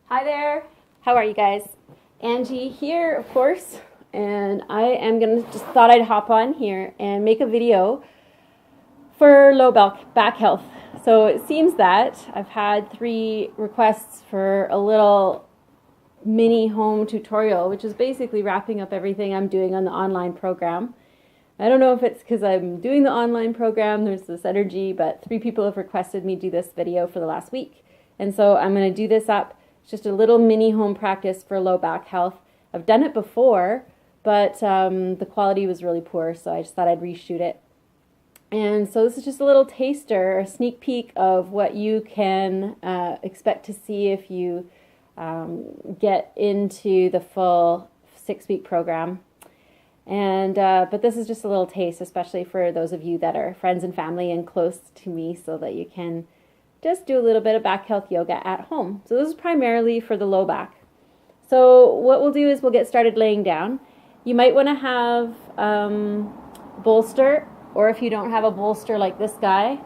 Hi there. How are you guys? Angie here, of course, and I am just thought I'd hop on here and make a video for low back health. So it seems that I've had 3 requests for a little mini home tutorial, which is basically wrapping up everything I'm doing on the online program. I don't know if it's because I'm doing the online program, there's this energy, but 3 people have requested me do this video for the last week. And so I'm going to do this up. It's just a little mini home practice for low back health. I've done it before, but the quality was really poor, so I just thought I'd reshoot it. And so this is just a little taster, a sneak peek of what you can expect to see if you get into the full 6-week program. And but this is just a little taste, especially for those of you that are friends and family and close to me, so that you can just do a little bit of back health yoga at home. So this is primarily for the low back. So what we'll do is we'll get started laying down. You might want to have bolster, or if you don't have a bolster like this guy,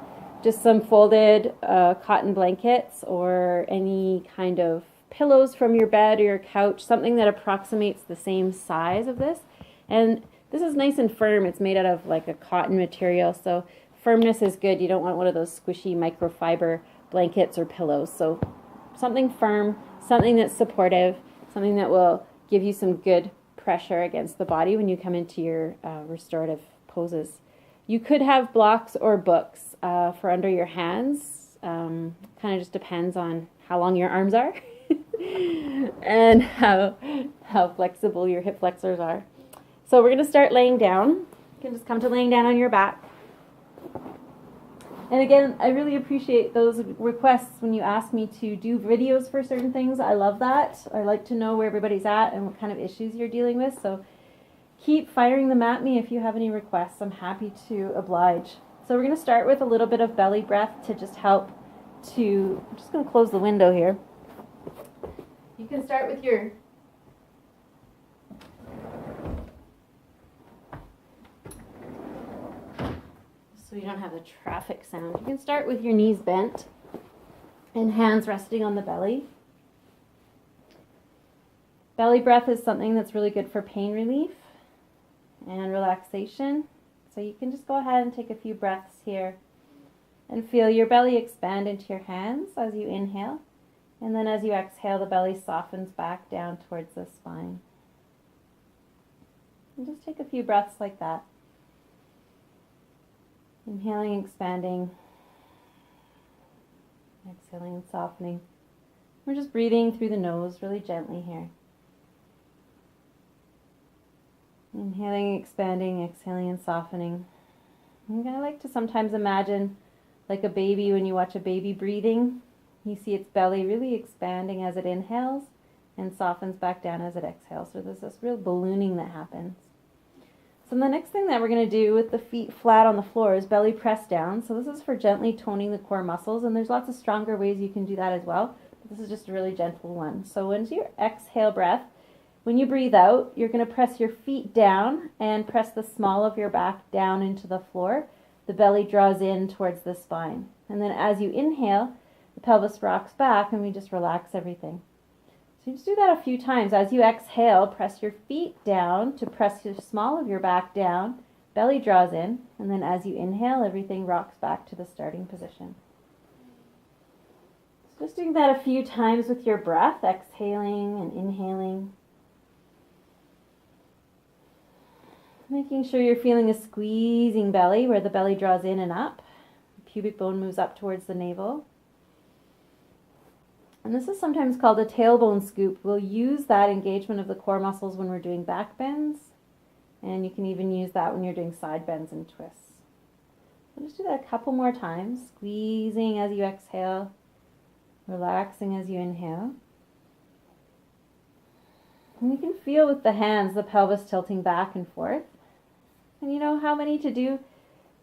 just some folded cotton blankets or any kind of pillows from your bed or your couch, something that approximates the same size of this. And this is nice and firm. It's made out of like a cotton material, so firmness is good. You don't want one of those squishy microfiber blankets or pillows. So something firm, something that's supportive, something that will give you some good pressure against the body when you come into your restorative poses. You could have blocks or books for under your hands. Kind of just depends on how long your arms are and how flexible your hip flexors are. So we're going to start laying down. You can just come to laying down on your back. And again, I really appreciate those requests when you ask me to do videos for certain things. I love that. I like to know where everybody's at and what kind of issues you're dealing with. So keep firing them at me if you have any requests. I'm happy to oblige. So we're going to start with a little bit of belly breath to just help to, I'm just going to close the window here. You can start with your so you don't have the traffic sound. You can start with your knees bent and hands resting on the belly. Belly breath is something that's really good for pain relief and relaxation. So you can just go ahead and take a few breaths here and feel your belly expand into your hands as you inhale. And then as you exhale, the belly softens back down towards the spine. And just take a few breaths like that. Inhaling, expanding, exhaling and softening. We're just breathing through the nose really gently here. Inhaling, expanding, exhaling and softening. And I like to sometimes imagine like a baby when you watch a baby breathing. You see its belly really expanding as it inhales and softens back down as it exhales. So there's this real ballooning that happens. So the next thing that we're going to do with the feet flat on the floor is belly press down. So this is for gently toning the core muscles, and there's lots of stronger ways you can do that as well. But this is just a really gentle one. So into your exhale breath, when you breathe out, you're going to press your feet down and press the small of your back down into the floor. The belly draws in towards the spine. And then as you inhale, the pelvis rocks back and we just relax everything. So you just do that a few times. As you exhale, press your feet down to press the small of your back down. Belly draws in. And then as you inhale, everything rocks back to the starting position. So just doing that a few times with your breath, exhaling and inhaling. Making sure you're feeling a squeezing belly where the belly draws in and up. The pubic bone moves up towards the navel. And this is sometimes called a tailbone scoop. We'll use that engagement of the core muscles when we're doing back bends. And you can even use that when you're doing side bends and twists. So just do that a couple more times. Squeezing as you exhale. Relaxing as you inhale. And you can feel with the hands the pelvis tilting back and forth. And you know how many to do?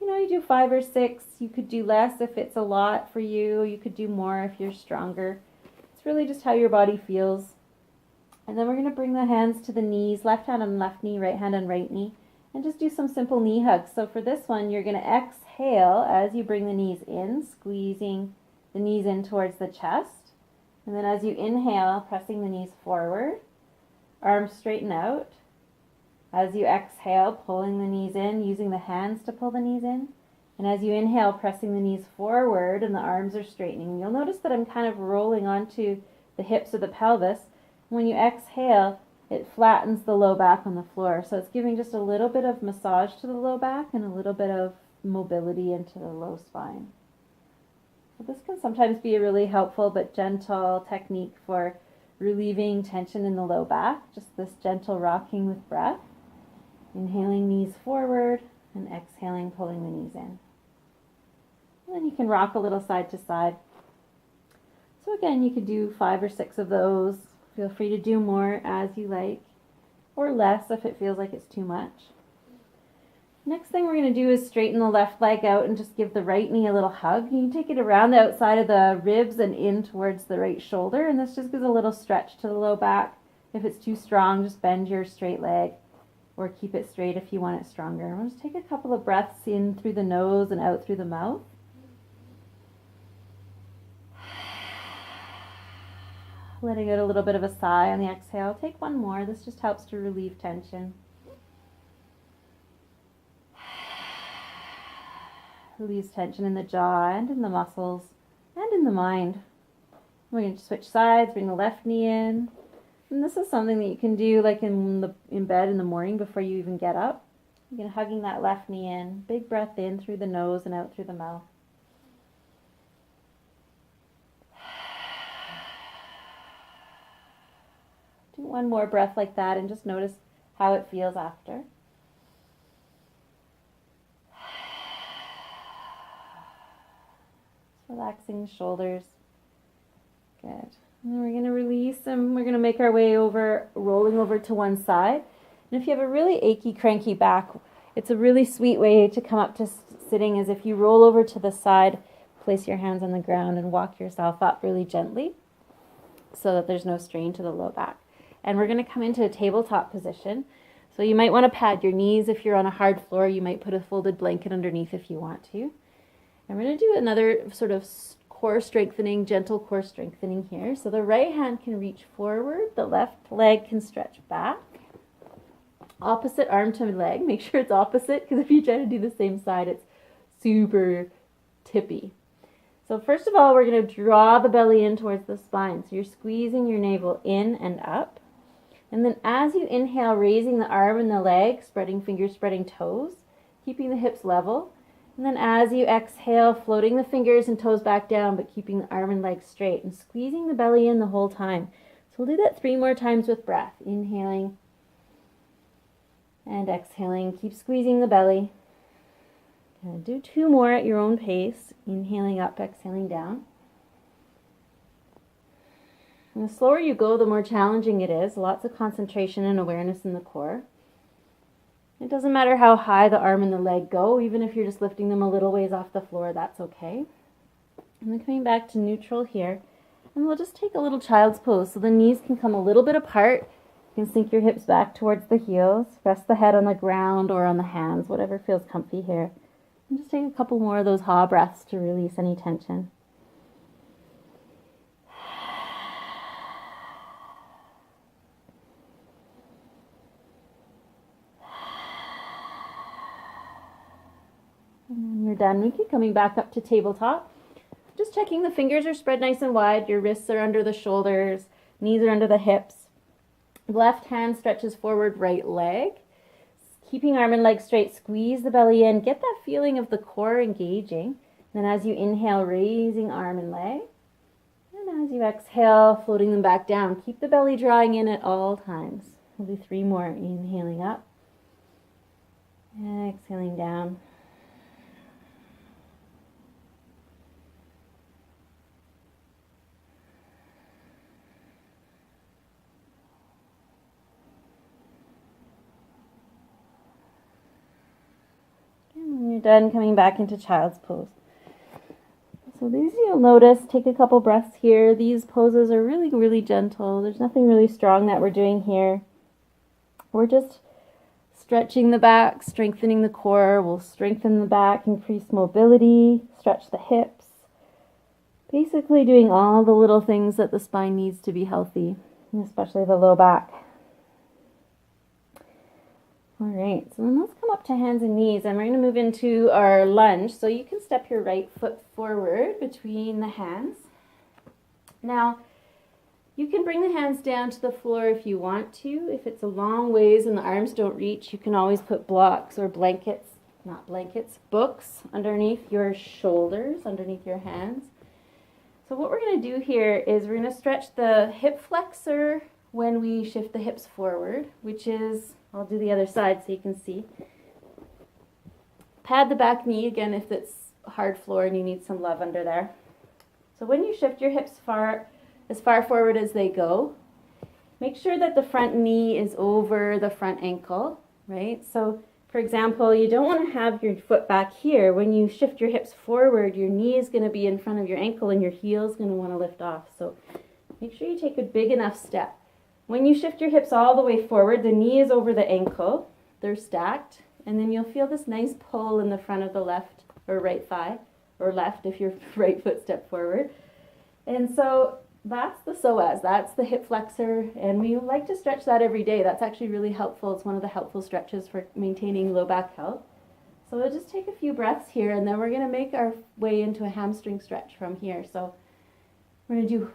You do 5 or 6. You could do less if it's a lot for you. You could do more if you're stronger. It's really just how your body feels. And then we're going to bring the hands to the knees, left hand on left knee, right hand on right knee, and just do some simple knee hugs. So for this one, you're going to exhale as you bring the knees in, squeezing the knees in towards the chest. And then as you inhale, pressing the knees forward, arms straighten out. As you exhale, pulling the knees in, using the hands to pull the knees in. And as you inhale, pressing the knees forward and the arms are straightening. You'll notice that I'm kind of rolling onto the hips of the pelvis. When you exhale, it flattens the low back on the floor. So it's giving just a little bit of massage to the low back and a little bit of mobility into the low spine. So this can sometimes be a really helpful but gentle technique for relieving tension in the low back. Just this gentle rocking with breath. Inhaling, knees forward, and exhaling, pulling the knees in. And then you can rock a little side to side. So again, you could do 5 or 6 of those. Feel free to do more as you like, or less if it feels like it's too much. Next thing we're going to do is straighten the left leg out and just give the right knee a little hug. You can take it around the outside of the ribs and in towards the right shoulder, and this just gives a little stretch to the low back. If it's too strong, just bend your straight leg, or keep it straight if you want it stronger. We'll just take a couple of breaths in through the nose and out through the mouth. Letting out a little bit of a sigh on the exhale. Take one more. This just helps to relieve tension. Relieves tension in the jaw and in the muscles and in the mind. We're going to switch sides, bring the left knee in. And this is something that you can do like in bed in the morning before you even get up. Again, hugging that left knee in. Big breath in through the nose and out through the mouth. Do one more breath like that and just notice how it feels after. Relaxing the shoulders. Good. And then we're going to release and we're going to make our way over, rolling over to one side. And if you have a really achy, cranky back, it's a really sweet way to come up to sitting is if you roll over to the side, place your hands on the ground and walk yourself up really gently so that there's no strain to the low back. And we're going to come into a tabletop position. So you might want to pad your knees. If you're on a hard floor, you might put a folded blanket underneath if you want to. And we're going to do another sort of core strengthening, gentle core strengthening here. So the right hand can reach forward, the left leg can stretch back. Opposite arm to leg, make sure it's opposite because if you try to do the same side, it's super tippy. So first of all, we're going to draw the belly in towards the spine. So you're squeezing your navel in and up. And then as you inhale, raising the arm and the leg, spreading fingers, spreading toes, keeping the hips level. And then as you exhale, floating the fingers and toes back down, but keeping the arm and leg straight and squeezing the belly in the whole time. So we'll do that 3 more times with breath. Inhaling and exhaling. Keep squeezing the belly. And do 2 more at your own pace. Inhaling up, exhaling down. And the slower you go, the more challenging it is. Lots of concentration and awareness in the core. It doesn't matter how high the arm and the leg go, even if you're just lifting them a little ways off the floor, that's okay. And then coming back to neutral here, and we'll just take a little child's pose. So the knees can come a little bit apart. You can sink your hips back towards the heels, rest the head on the ground or on the hands, whatever feels comfy here. And just take a couple more of those ha breaths to release any tension. And when you're done, we keep coming back up to tabletop. Just checking the fingers are spread nice and wide. Your wrists are under the shoulders. Knees are under the hips. Left hand stretches forward, right leg. Keeping arm and leg straight, squeeze the belly in. Get that feeling of the core engaging. Then as you inhale, raising arm and leg. And as you exhale, floating them back down. Keep the belly drawing in at all times. We'll do 3 more. Inhaling up. And exhaling down. When you're done, coming back into child's pose. So these you'll notice, take a couple breaths here. These poses are really, really gentle. There's nothing really strong that we're doing here. We're just stretching the back, strengthening the core. We'll strengthen the back, increase mobility, stretch the hips. Basically doing all the little things that the spine needs to be healthy, especially the low back. All right, so then let's come up to hands and knees, and we're going to move into our lunge. So you can step your right foot forward between the hands. Now, you can bring the hands down to the floor if you want to. If it's a long ways and the arms don't reach, you can always put blocks or blankets, not blankets, books underneath your shoulders, underneath your hands. So what we're going to do here is we're going to stretch the hip flexor when we shift the hips forward, which is, I'll do the other side so you can see. Pad the back knee again if it's hard floor and you need some love under there. So when you shift your hips as far forward as they go, make sure that the front knee is over the front ankle, right? So for example, you don't want to have your foot back here. When you shift your hips forward, your knee is going to be in front of your ankle and your heel is going to want to lift off. So make sure you take a big enough step. When you shift your hips all the way forward, the knee is over the ankle. They're stacked. And then you'll feel this nice pull in the front of the left or right thigh, or left if your right foot stepped forward. And so that's the psoas, that's the hip flexor, and we like to stretch that every day. That's actually really helpful. It's one of the helpful stretches for maintaining low back health. So we'll just take a few breaths here, and then we're going to make our way into a hamstring stretch from here. So we're going to do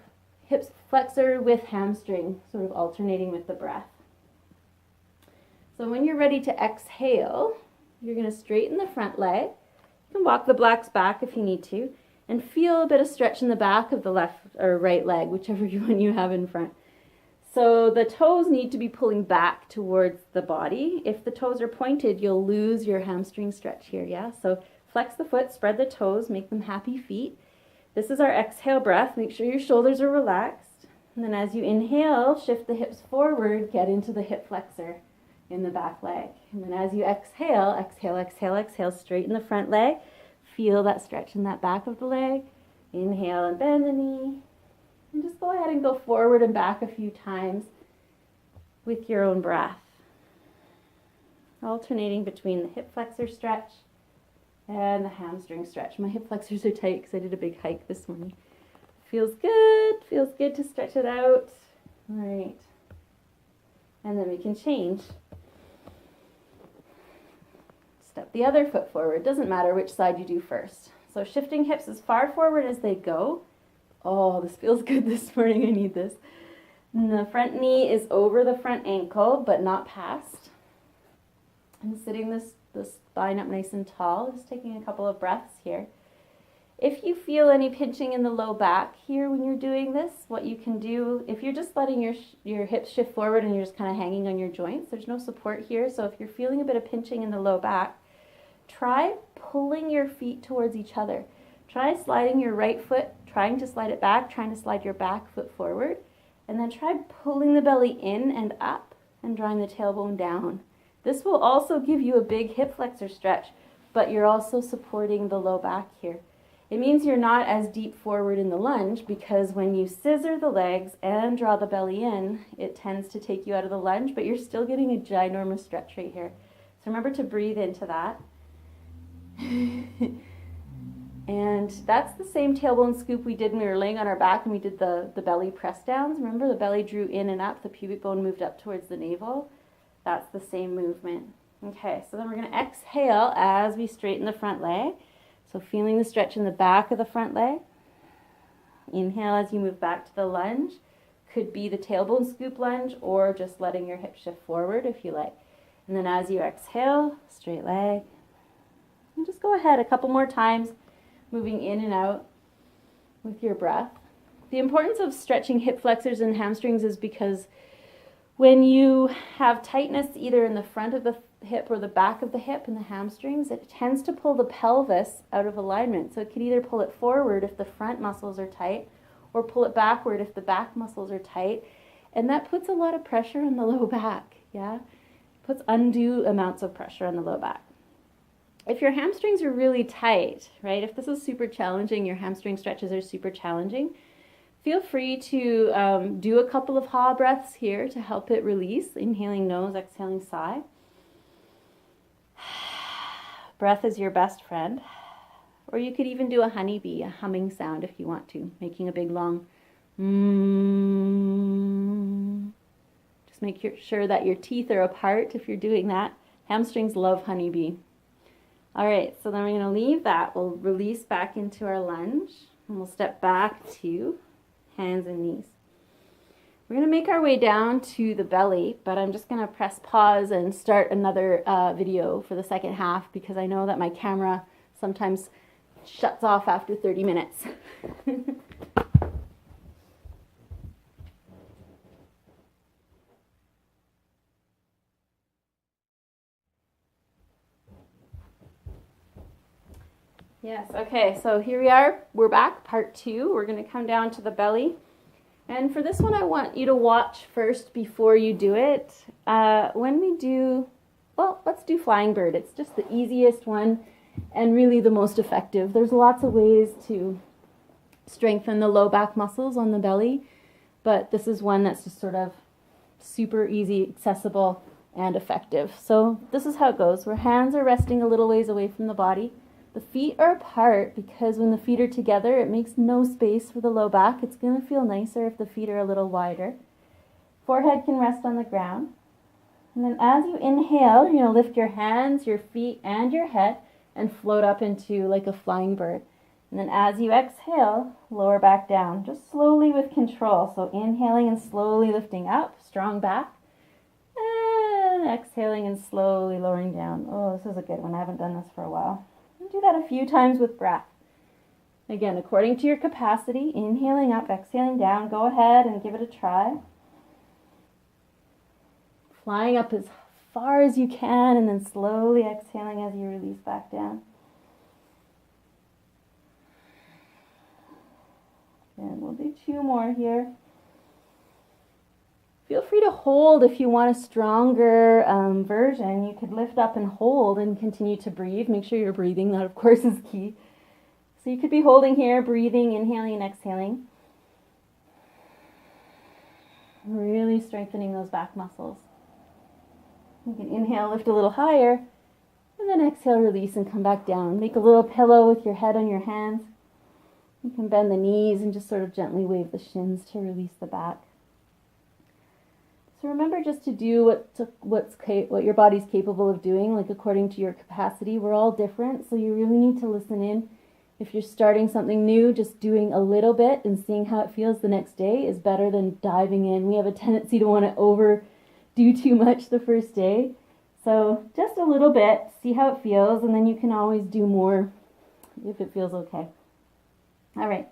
hips flexor with hamstring, sort of alternating with the breath. So when you're ready to exhale, you're going to straighten the front leg. You can walk the blocks back if you need to, and feel a bit of stretch in the back of the left or right leg, whichever one you have in front. So the toes need to be pulling back towards the body. If the toes are pointed, you'll lose your hamstring stretch here, yeah? So flex the foot, spread the toes, make them happy feet. This is our exhale breath. Make sure your shoulders are relaxed. And then as you inhale, shift the hips forward, get into the hip flexor in the back leg. And then as you exhale, exhale, exhale, exhale, straighten the front leg. Feel that stretch in that back of the leg. Inhale and bend the knee. And just go ahead and go forward and back a few times with your own breath. Alternating between the hip flexor stretch and the hamstring stretch. My hip flexors are tight because I did a big hike this morning. Feels good to stretch it out. All right. And then we can change. Step the other foot forward. Doesn't matter which side you do first. So shifting hips as far forward as they go. Oh, this feels good this morning. I need this. And the front knee is over the front ankle, but not past. And sitting the spine up nice and tall. Just taking a couple of breaths here. If you feel any pinching in the low back here when you're doing this, what you can do, if you're just letting your hips shift forward and you're just kind of hanging on your joints, there's no support here. So if you're feeling a bit of pinching in the low back, try pulling your feet towards each other. Try sliding your right foot, trying to slide it back, trying to slide your back foot forward, and then try pulling the belly in and up and drawing the tailbone down. This will also give you a big hip flexor stretch, but you're also supporting the low back here. It means you're not as deep forward in the lunge because when you scissor the legs and draw the belly in, it tends to take you out of the lunge, but you're still getting a ginormous stretch right here. So remember to breathe into that. And that's the same tailbone scoop we did when we were laying on our back and we did the belly press downs. Remember, the belly drew in and up, the pubic bone moved up towards the navel. That's the same movement. Okay, so then we're going to exhale as we straighten the front leg. So feeling the stretch in the back of the front leg. Inhale as you move back to the lunge. Could be the tailbone scoop lunge or just letting your hip shift forward if you like. And then as you exhale, straight leg. And just go ahead a couple more times, moving in and out with your breath. The importance of stretching hip flexors and hamstrings is because when you have tightness either in the front of the hip or the back of the hip and the hamstrings, it tends to pull the pelvis out of alignment. So it could either pull it forward if the front muscles are tight or pull it backward if the back muscles are tight. And that puts a lot of pressure on the low back, yeah? Puts undue amounts of pressure on the low back. If your hamstrings are really tight, right, if this is super challenging, your hamstring stretches are super challenging, feel free to do a couple of ha breaths here to help it release. Inhaling nose, exhaling sigh. Breath is your best friend. Or you could even do a honeybee, a humming sound if you want to, making a big long Just make sure that your teeth are apart if you're doing that. Hamstrings love honeybee. All right, so then we're going to leave that. We'll release back into our lunge, and we'll step back to hands and knees. We're going to make our way down to the belly, but I'm just going to press pause and start another video for the second half because I know that my camera sometimes shuts off after 30 minutes. Yes, okay, so here we are. We're back, part 2. We're going to come down to the belly. And for this one, I want you to watch first before you do it. When we do, well, let's do flying bird. It's just the easiest one and really the most effective. There's lots of ways to strengthen the low back muscles on the belly, but this is one that's just sort of super easy, accessible, and effective. So this is how it goes. Where hands are resting a little ways away from the body. The feet are apart because when the feet are together, it makes no space for the low back. It's going to feel nicer if the feet are a little wider. Forehead can rest on the ground. And then as you inhale, you're going to lift your hands, your feet, and your head and float up into like a flying bird. And then as you exhale, lower back down, just slowly with control. So inhaling and slowly lifting up, strong back. And exhaling and slowly lowering down. Oh, this is a good one. I haven't done this for a while. Do that a few times with breath. Again, according to your capacity, inhaling up, exhaling down. Go ahead and give it a try. Flying up as far as you can and then slowly exhaling as you release back down. And we'll do 2 more here. Feel free to hold if you want a stronger version. You could lift up and hold and continue to breathe. Make sure you're breathing. That, of course, is key. So you could be holding here, breathing, inhaling and exhaling. Really strengthening those back muscles. You can inhale, lift a little higher, and then exhale, release, and come back down. Make a little pillow with your head on your hands. You can bend the knees and just sort of gently wave the shins to release the back. So remember just to do what your body's capable of doing, like according to your capacity. We're all different, so you really need to listen in. If you're starting something new, just doing a little bit and seeing how it feels the next day is better than diving in. We have a tendency to want to overdo too much the first day. So just a little bit, see how it feels, and then you can always do more if it feels okay. All right.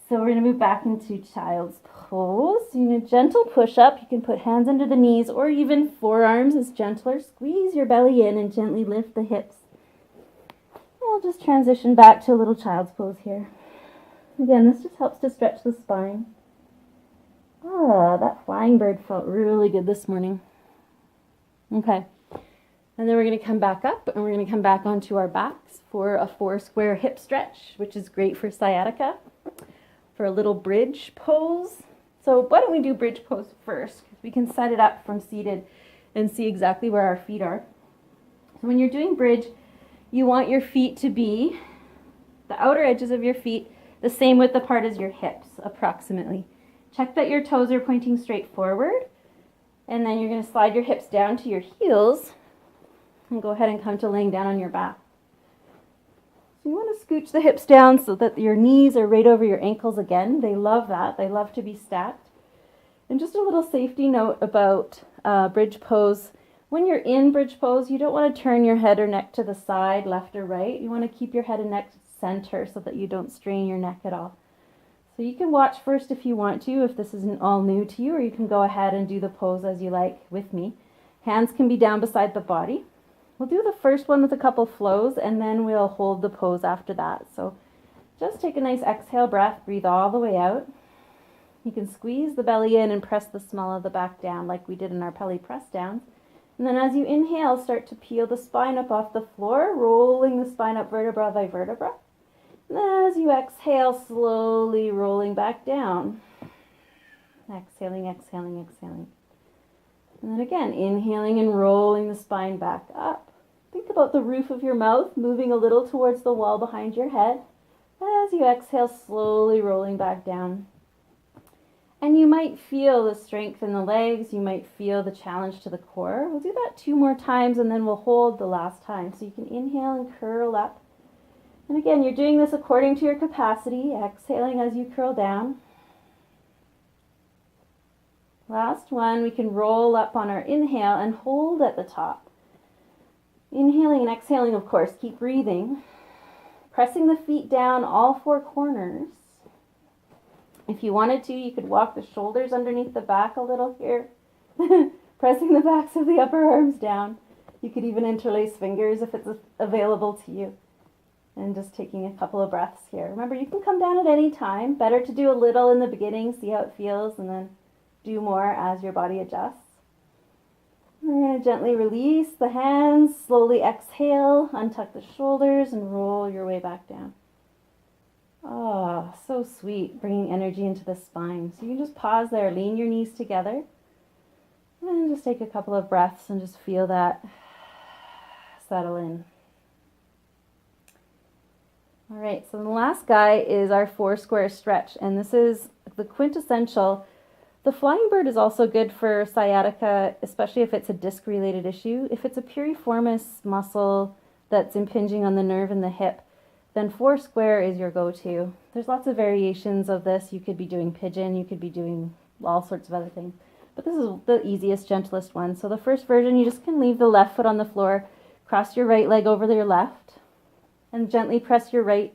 So we're going to move back into child's pose. So you need a gentle push-up. You can put hands under the knees or even forearms is gentler. Squeeze your belly in and gently lift the hips. I'll just transition back to a little child's pose here. Again, this just helps to stretch the spine. That flying bird felt really good this morning. Okay. And then we're going to come back up and we're going to come back onto our backs for a 4 square hip stretch, which is great for sciatica. For a little bridge pose. So why don't we do bridge pose first? Because we can set it up from seated and see exactly where our feet are. So when you're doing bridge, you want your feet to be, the outer edges of your feet, the same width apart as your hips, approximately. Check that your toes are pointing straight forward. And then you're going to slide your hips down to your heels. And go ahead and come to laying down on your back. So you want to scooch the hips down so that your knees are right over your ankles again. They love that. They love to be stacked. And just a little safety note about bridge pose. When you're in bridge pose, you don't want to turn your head or neck to the side, left or right. You want to keep your head and neck center so that you don't strain your neck at all. So you can watch first if you want to, if this isn't all new to you, or you can go ahead and do the pose as you like with me. Hands can be down beside the body. We'll do the first one with a couple flows, and then we'll hold the pose after that. So just take a nice exhale breath, breathe all the way out. You can squeeze the belly in and press the small of the back down like we did in our pelly press downs. And then as you inhale, start to peel the spine up off the floor, rolling the spine up vertebra by vertebra. And then as you exhale, slowly rolling back down. Exhaling, exhaling, exhaling. And then again, inhaling and rolling the spine back up, Think about the roof of your mouth moving a little towards the wall behind your head as you exhale, slowly rolling back down. And you might feel the strength in the legs, you might feel the challenge to the core. We'll do that 2 more times and then we'll hold the last time. So you can inhale and curl up. And again, you're doing this according to your capacity, exhaling as you curl down. Last one, we can roll up on our inhale and hold at the top. Inhaling and exhaling, of course, keep breathing. Pressing the feet down all 4 corners. If you wanted to, you could walk the shoulders underneath the back a little here. Pressing the backs of the upper arms down. You could even interlace fingers if it's available to you. And just taking a couple of breaths here. Remember, you can come down at any time. Better to do a little in the beginning, see how it feels, and then do more as your body adjusts. We're going to gently release the hands, slowly exhale, untuck the shoulders, and roll your way back down. Oh, so sweet, bringing energy into the spine. So you can just pause there, lean your knees together, and just take a couple of breaths and just feel that settle in. All right, so the last guy is our 4 square stretch, and this is the quintessential. The flying bird is also good for sciatica, especially if it's a disc-related issue. If it's a piriformis muscle that's impinging on the nerve in the hip, then 4 square is your go-to. There's lots of variations of this. You could be doing pigeon, you could be doing all sorts of other things. But this is the easiest, gentlest one. So the first version, you just can leave the left foot on the floor, cross your right leg over your left, and gently press your right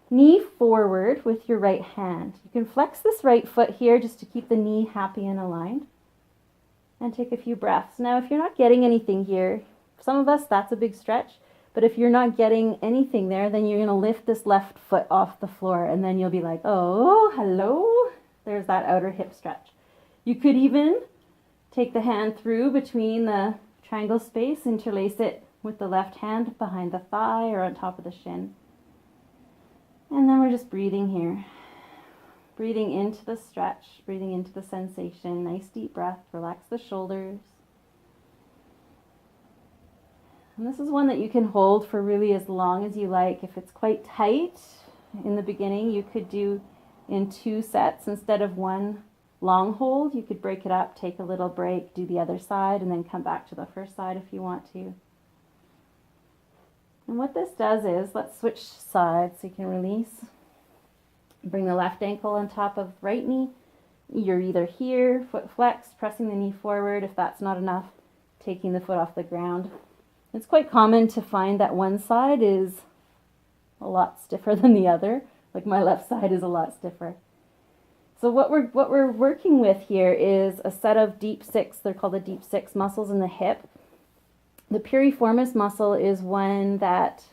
knee forward with your right hand. You can flex this right foot here just to keep the knee happy and aligned. And take a few breaths. Now, if you're not getting anything here, some of us, that's a big stretch. But if you're not getting anything there, then you're going to lift this left foot off the floor. And then you'll be like, oh, hello. There's that outer hip stretch. You could even take the hand through between the triangle space, interlace it with the left hand behind the thigh or on top of the shin. And then we're just breathing here. Breathing into the stretch, breathing into the sensation. Nice deep breath, relax the shoulders. And this is one that you can hold for really as long as you like. If it's quite tight in the beginning, you could do in 2 sets instead of 1 long hold. You could break it up, take a little break, do the other side, and then come back to the first side if you want to. And what this does is, let's switch sides so you can release. Bring the left ankle on top of right knee. You're either here, foot flexed, pressing the knee forward. If that's not enough, taking the foot off the ground. It's quite common to find that one side is a lot stiffer than the other. Like my left side is a lot stiffer. So what we're working with here is a set of deep 6. They're called the deep 6 muscles in the hip. The piriformis muscle is one that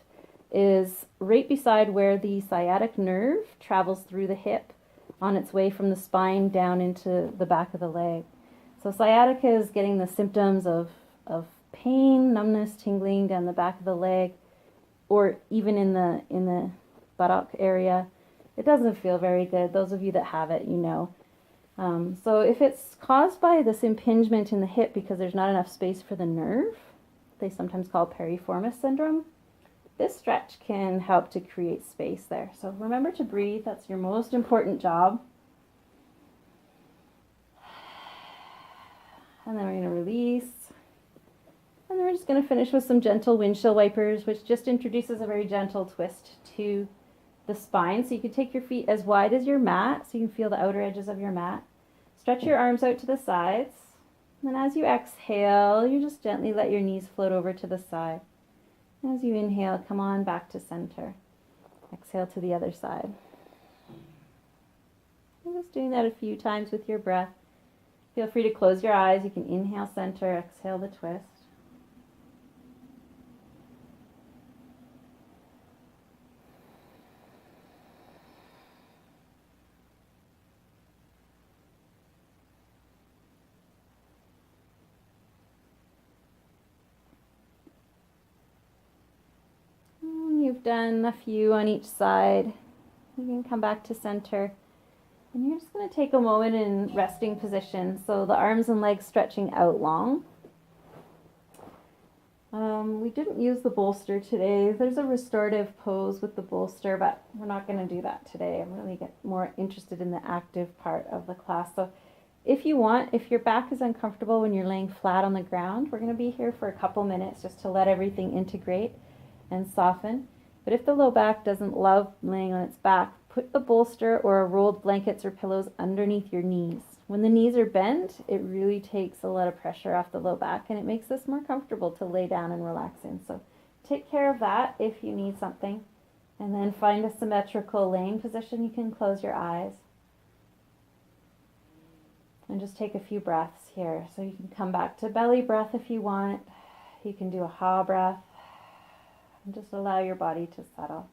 is right beside where the sciatic nerve travels through the hip on its way from the spine down into the back of the leg. So sciatica is getting the symptoms of pain, numbness, tingling down the back of the leg, or even in the buttock area. It doesn't feel very good. Those of you that have it, you know. So if it's caused by this impingement in the hip because there's not enough space for the nerve, they sometimes call piriformis syndrome, this stretch can help to create space there. So remember to breathe. That's your most important job. And then we're going to release. And then we're just going to finish with some gentle windshield wipers, which just introduces a very gentle twist to the spine. So you can take your feet as wide as your mat, so you can feel the outer edges of your mat. Stretch your arms out to the sides. And then as you exhale, you just gently let your knees float over to the side. As you inhale, come on back to center. Exhale to the other side. And just doing that a few times with your breath. Feel free to close your eyes. You can inhale center, exhale the twist. You've done a few on each side. You can come back to center. And you're just going to take a moment in resting position. So the arms and legs stretching out long. We didn't use the bolster today. There's a restorative pose with the bolster, but we're not going to do that today. I'm really more interested in the active part of the class. So if you want, if your back is uncomfortable when you're laying flat on the ground, we're going to be here for a couple minutes just to let everything integrate and soften. But if the low back doesn't love laying on its back, put the bolster or rolled blankets or pillows underneath your knees. When the knees are bent, it really takes a lot of pressure off the low back and it makes this more comfortable to lay down and relax in. So take care of that if you need something. And then find a symmetrical laying position. You can close your eyes. And just take a few breaths here. So you can come back to belly breath if you want. You can do a ha breath. And just allow your body to settle.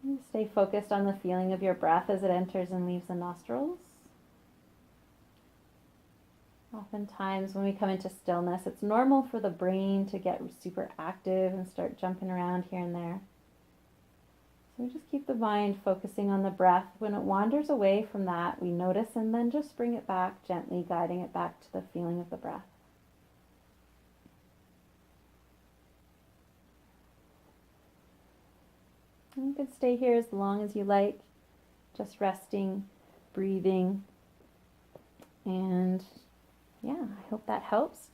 And stay focused on the feeling of your breath as it enters and leaves the nostrils. Oftentimes when we come into stillness, it's normal for the brain to get super active and start jumping around here and there. So we just keep the mind focusing on the breath. When it wanders away from that, we notice and then just bring it back, gently guiding it back to the feeling of the breath. You can stay here as long as you like, just resting, breathing, and yeah, I hope that helps.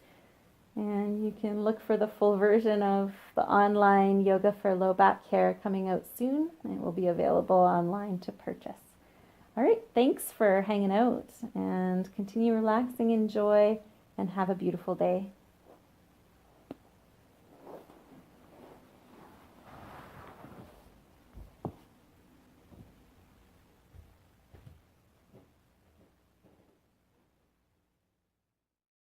And you can look for the full version of the online Yoga for Low Back Care coming out soon. It will be available online to purchase. All right, thanks for hanging out and continue relaxing, enjoy, and have a beautiful day.